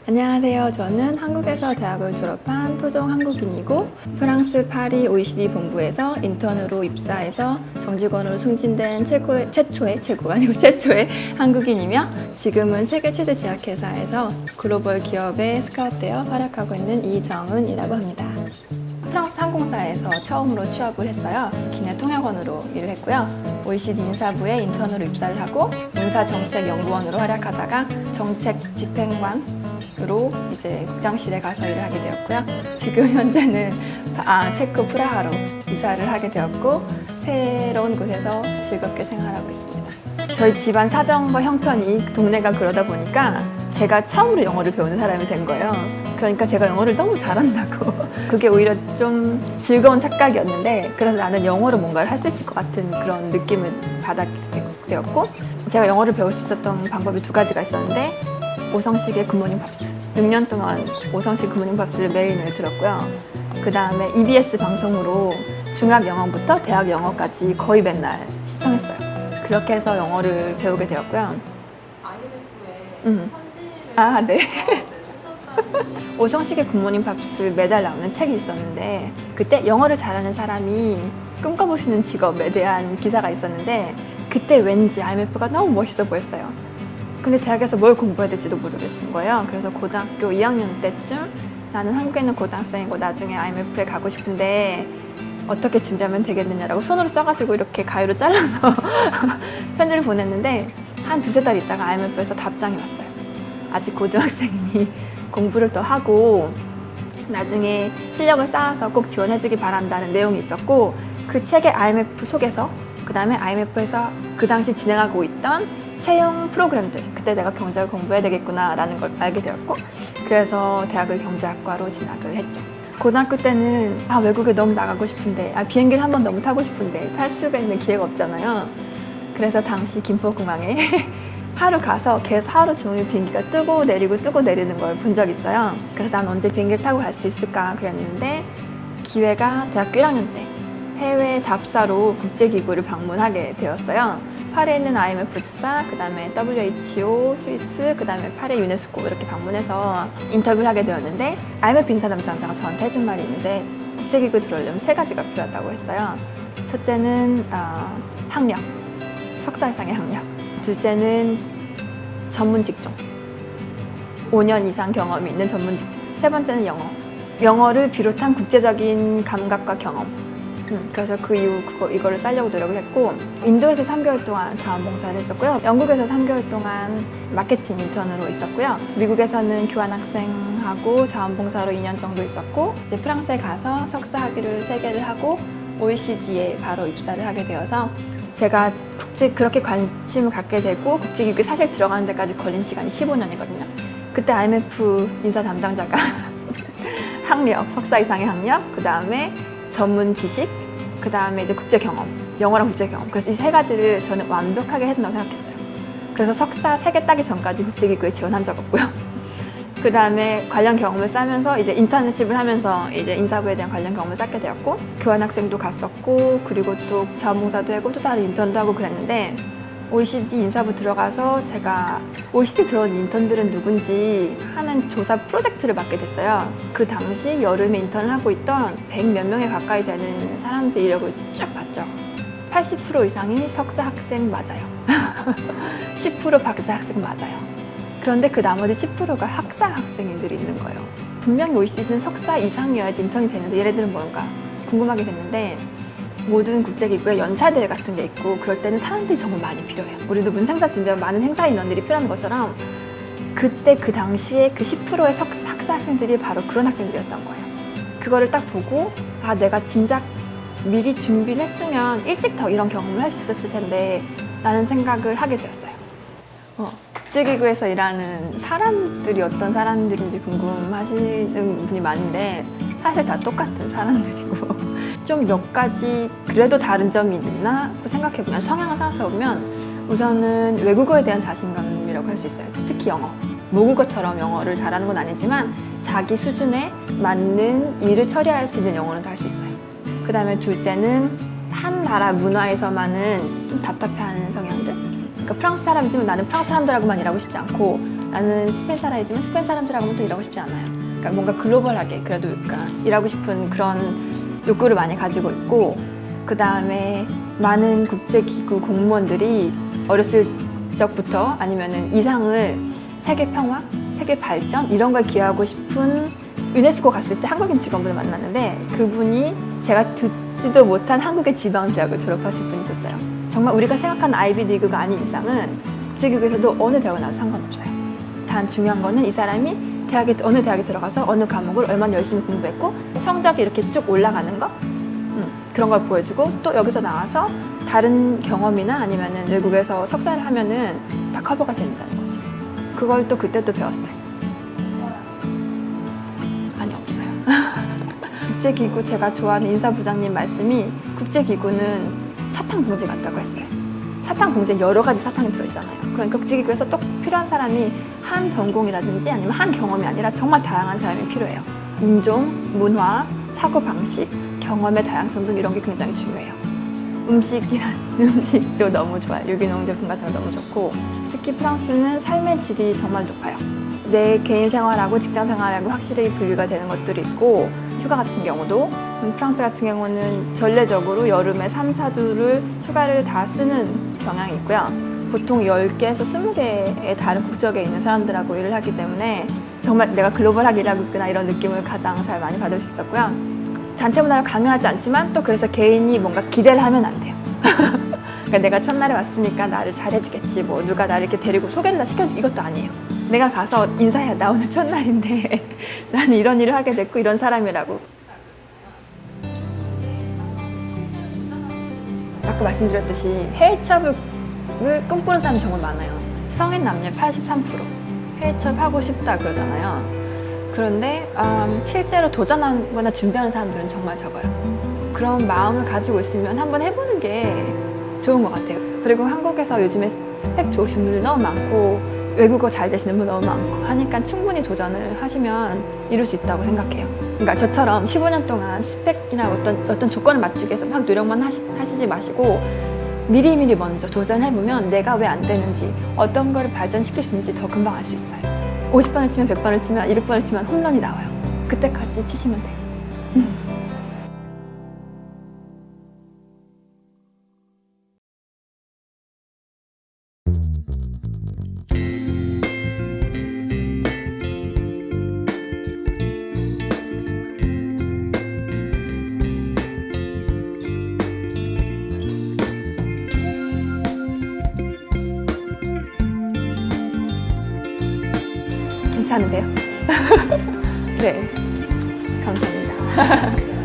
안녕하세요. 저는 한국에서 대학을 졸업한 토종 한국인이고 프랑스 파리 OECD 본부에서 인턴으로 입사해서 정직원으로 승진된 최초의 한국인이며 지금은 세계 최대 제약회사에서 글로벌 기업에 스카웃되어 활약하고 있는 이정은이라고 합니다. 프랑스 항공사에서 처음으로 취업을 했어요. 기내 통역원으로 일을 했고요. OECD 인사부에 인턴으로 입사를 하고 인사정책연구원으로 활약하다가 정책 집행관으로 이제 국장실에 가서 일을 하게 되었고요. 지금 현재는 체코 프라하로 이사를 하게 되었고 새로운 곳에서 즐겁게 생활하고 있습니다. 저희 집안 사정과 형편이 동네가 그러다 보니까 제가 처음으로 영어를 배우는 사람이 된 거예요. 그러니까 제가 영어를 너무 잘한다고 그게 오히려 좀 즐거운 착각이었는데 그래서 나는 영어로 뭔가를 할 수 있을 것 같은 그런 느낌을 받게 되었고 제가 영어를 배울 수 있었던 방법이 두 가지가 있었는데 오성식의 굿모닝 팝스 6년 동안 오성식 굿모닝 팝스를 매일매일 들었고요. 그 다음에 EBS 방송으로 중학 영어부터 대학 영어까지 거의 맨날 시청했어요. 그렇게 해서 영어를 배우게 되었고요. IMF에 편지를 네. 쓰셨다니 오성식의 굿모닝 팝스 매달 나오는 책이 있었는데 그때 영어를 잘하는 사람이 꿈꿔보시는 직업에 대한 기사가 있었는데 그때 왠지 IMF가 너무 멋있어 보였어요. 근데 대학에서 뭘 공부해야 될지도 모르겠는 거예요. 그래서 고등학교 2학년 때쯤 나는 한국에 있는 고등학생이고 나중에 IMF에 가고 싶은데 어떻게 준비하면 되겠느냐라고 손으로 써가지고 이렇게 가위로 잘라서 편지를 보냈는데 한 두세 달 있다가 IMF에서 답장이 왔어요. 아직 고등학생이니 공부를 더 하고 나중에 실력을 쌓아서 꼭 지원해주기 바란다는 내용이 있었고 그 책의 IMF 속에서 그 다음에 IMF에서 그 당시 진행하고 있던 채용 프로그램들 그때 내가 경제를 공부해야 되겠구나 라는 걸 알게 되었고 그래서 대학을 경제학과로 진학을 했죠. 고등학교 때는 외국에 너무 나가고 싶은데 비행기를 한 번 너무 타고 싶은데 탈 수가 있는 기회가 없잖아요. 그래서 당시 김포공항에 하루 가서 계속 하루 종일 비행기가 뜨고 내리는 걸 본 적 있어요. 그래서 난 언제 비행기를 타고 갈 수 있을까 그랬는데 기회가 대학교 1학년 때 해외 답사로 국제기구를 방문하게 되었어요. 파리에 있는 IMF 주사, 그 다음에 WHO, 스위스, 그 다음에 파리 유네스코 이렇게 방문해서 인터뷰를 하게 되었는데 IMF 인사담당자가 저한테 해준 말이 있는데 국제기구 들어오려면 세 가지가 필요하다고 했어요. 첫째는 학력, 석사 이상의 학력. 둘째는 전문 직종, 5년 이상 경험이 있는 전문 직종. 세 번째는 영어. 영어를 비롯한 국제적인 감각과 경험. 그래서 그 이후 이거를 쌓으려고 노력을 했고 인도에서 3개월 동안 자원봉사를 했었고요. 영국에서 3개월 동안 마케팅 인턴으로 있었고요. 미국에서는 교환학생하고 자원봉사로 2년 정도 있었고 이제 프랑스에 가서 석사 학위를 3개를 하고 OECD에 바로 입사를 하게 되어서 제가 그렇게 관심을 갖게 되고 국제기구에 사실 들어가는 데까지 걸린 시간이 15년이거든요. 그때 IMF 인사 담당자가 학력, 석사 이상의 학력, 그 다음에 전문 지식, 그 다음에 이제 국제 경험, 영어랑 국제 경험. 그래서 이 세 가지를 저는 완벽하게 했다고 생각했어요. 그래서 석사 3개 따기 전까지 국제기구에 지원한 적 없고요. 그 다음에 관련 경험을 쌓으면서 이제 인턴십을 하면서 이제 인사부에 대한 관련 경험을 쌓게 되었고 교환학생도 갔었고 그리고 또 자원봉사도 하고 또 다른 인턴도 하고 그랬는데 OECD 인사부 들어가서 제가 OECD 들어온 인턴들은 누군지 하는 조사 프로젝트를 맡게 됐어요. 그 당시 여름에 인턴을 하고 있던 100몇 명에 가까이 되는 사람들 이력을 쭉 봤죠. 80% 이상이 석사 학생 맞아요. 10% 박사 학생 맞아요. 그런데 그 나머지 10%가 학사 학생들이 있는 거예요. 분명히 OECD는 석사 이상이어야지 인턴이 되는데 얘네들은 뭔가 궁금하게 됐는데 모든 국제기구에 연차대회 같은 게 있고 그럴 때는 사람들이 정말 많이 필요해요. 우리도 문생사 준비하면 많은 행사 인원들이 필요한 것처럼 그때 그 당시에 그 10%의 학사 학생들이 바로 그런 학생들이었던 거예요. 그거를 딱 보고 내가 진작 미리 준비를 했으면 일찍 더 이런 경험을 할 수 있었을 텐데 라는 생각을 하게 되었어요. 국제기구에서 일하는 사람들이 어떤 사람들인지 궁금하시는 분이 많은데 사실 다 똑같은 사람들이고 좀 몇 가지 그래도 다른 점이 있나 생각해보면 성향을 생각해보면 우선은 외국어에 대한 자신감이라고 할 수 있어요. 특히 영어. 모국어처럼 영어를 잘하는 건 아니지만 자기 수준에 맞는 일을 처리할 수 있는 영어는 다 할 수 있어요. 그 다음에 둘째는 한 나라 문화에서만은 좀 답답해하는 성향들. 그러니까 프랑스 사람이지만 나는 프랑스 사람들하고만 일하고 싶지 않고 나는 스페인 사람이지만 스페인 사람들하고는 또 일하고 싶지 않아요. 그러니까 뭔가 글로벌하게 그래도 그러니까 일하고 싶은 그런 욕구를 많이 가지고 있고, 그 다음에 많은 국제기구 공무원들이 어렸을 적부터 아니면은 이상을 세계 평화, 세계 발전 이런 걸 기여하고 싶은, 유네스코 갔을 때 한국인 직원분을 만났는데 그분이 제가 듣지도 못한 한국의 지방대학을 졸업하실 분이셨어요. 정말 우리가 생각하는 아이비리그가 아닌 이상은 국제기구에서도 어느 대학을 나와도 상관없어요. 단 중요한 거는 이 사람이 어느 대학에 들어가서 어느 과목을 얼마나 열심히 공부했고 성적이 이렇게 쭉 올라가는 거, 그런 걸 보여주고, 또 여기서 나와서 다른 경험이나 아니면은 외국에서 석사를 하면은 다 커버가 된다는 거죠. 그걸 또 그때 또 배웠어요. 아니, 없어요. 국제기구, 제가 좋아하는 인사부장님 말씀이 국제기구는 사탕 봉지 같다고 했어요. 사탕 봉지에 여러 가지 사탕이 들어있잖아요. 그러니까 국제기구에서 또 필요한 사람이 한 전공이라든지 아니면 한 경험이 아니라 정말 다양한 사람이 필요해요. 인종, 문화, 사고방식, 경험의 다양성 등 이런 게 굉장히 중요해요. 음식도 너무 좋아요. 유기농 제품 같은 거 너무 좋고, 특히 프랑스는 삶의 질이 정말 높아요. 내 개인 생활하고 직장 생활하고 확실히 분리가 되는 것들이 있고, 휴가 같은 경우도 프랑스 같은 경우는 전례적으로 여름에 3, 4주를 휴가를 다 쓰는 경향이 있고요. 보통 10개에서 20개의 다른 국적에 있는 사람들하고 일을 하기 때문에 정말 내가 글로벌하게 일하고 있구나 이런 느낌을 가장 잘 많이 받을 수 있었고요. 단체 문화를 강요하지 않지만 또 그래서 개인이 뭔가 기대를 하면 안 돼요. 그러니까 내가 첫날에 왔으니까 나를 잘해주겠지, 뭐 누가 나를 이렇게 데리고 소개를 다 시켜주지, 이것도 아니에요. 내가 가서 인사해야, 나 오늘 첫날인데 나는 이런 일을 하게 됐고 이런 사람이라고. 아까 말씀드렸듯이 해외 취업을 꿈꾸는 사람이 정말 많아요. 성인 남녀 83% 해외 취업하고 싶다 그러잖아요. 그런데 실제로 도전하거나 준비하는 사람들은 정말 적어요. 그런 마음을 가지고 있으면 한번 해보는 게 좋은 것 같아요. 그리고 한국에서 요즘에 스펙 좋으신 분들 너무 많고 외국어 잘 되시는 분 너무 많고 하니까 충분히 도전을 하시면 이룰 수 있다고 생각해요. 그러니까 저처럼 15년 동안 스펙이나 어떤 조건을 맞추기 위해서 막 노력만 하시지 마시고 미리미리 먼저 도전해보면 내가 왜 안 되는지, 어떤 거를 발전시킬 수 있는지 더 금방 알 수 있어요. 50번을 치면 100번을 치면 200번을 치면 홈런이 나와요. 그때까지 치시면 돼요. 괜찮으세요? 네, 감사합니다.